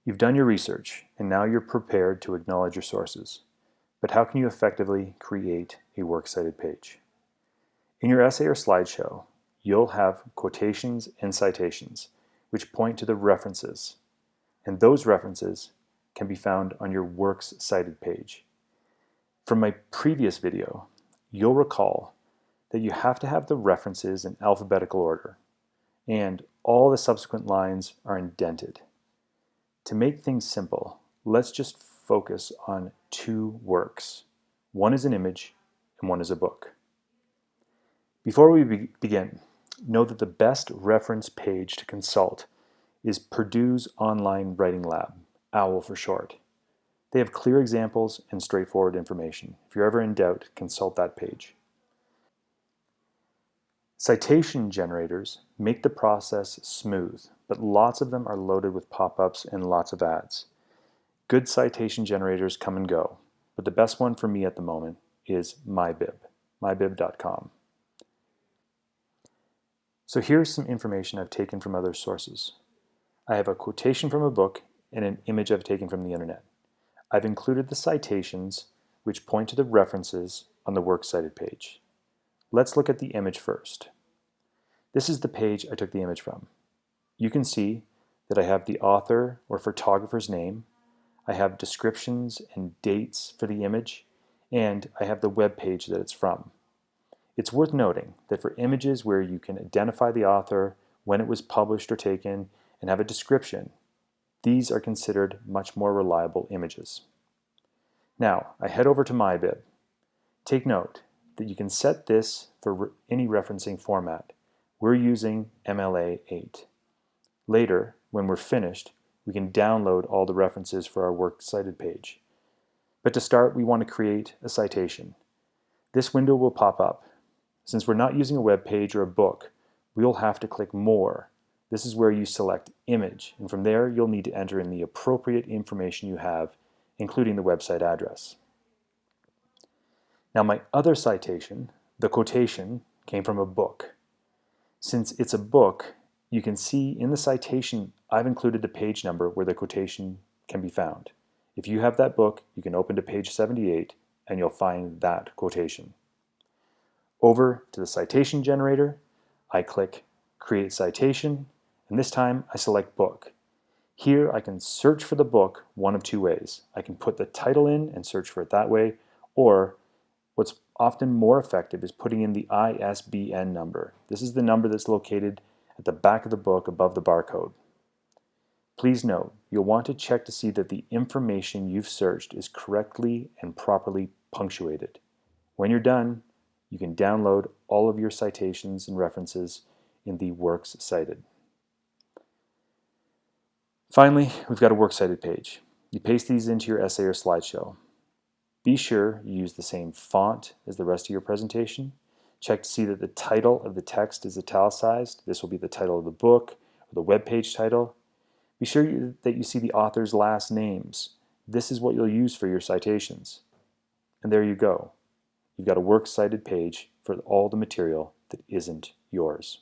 You've done your research, and now you're prepared to acknowledge your sources. But how can you effectively create a works cited page? In your essay or slideshow, you'll have quotations and citations, which point to the references, and those references can be found on your works cited page. From my previous video, you'll recall that you have to have the references in alphabetical order, and all the subsequent lines are indented. To make things simple, let's just focus on two works. One is an image and one is a book. Before we begin, know that the best reference page to consult is Purdue's online writing lab, OWL for short. They have clear examples and straightforward information. If you're ever in doubt, consult that page. Citation generators make the process smooth, but lots of them are loaded with pop-ups and lots of ads. Good citation generators come and go, but the best one for me at the moment is mybib.com. So here's some information I've taken from other sources. I have a quotation from a book and an image I've taken from the internet. I've included the citations, which point to the references on the works cited page. Let's look at the image first. This is the page I took the image from. You can see that I have the author or photographer's name, I have descriptions and dates for the image, and I have the web page that it's from. It's worth noting that for images where you can identify the author, when it was published or taken, and have a description, these are considered much more reliable images. Now, I head over to MyBib. Take note that you can set this for any referencing format. We're using MLA 8. Later, when we're finished, we can download all the references for our works cited page. But to start, we want to create a citation. This window will pop up. Since we're not using a web page or a book, we'll have to click More. This is where you select Image, and from there you'll need to enter in the appropriate information you have, including the website address. Now my other citation, the quotation, came from a book. Since it's a book, you can see in the citation I've included the page number where the quotation can be found. If you have that book, you can open to page 78 and you'll find that quotation. Over to the citation generator, I click Create Citation, and this time I select Book. Here I can search for the book one of two ways. I can put the title in and search for it that way, or what's often more effective is putting in the ISBN number. This is the number that's located at the back of the book above the barcode. Please note, you'll want to check to see that the information you've searched is correctly and properly punctuated. When you're done, you can download all of your citations and references in the Works Cited. Finally, we've got a Works Cited page. You paste these into your essay or slideshow. Be sure you use the same font as the rest of your presentation. Check to see that the title of the text is italicized. This will be the title of the book or the web page title. Be sure that you see the author's last names. This is what you'll use for your citations. And there you go. You've got a works cited page for all the material that isn't yours.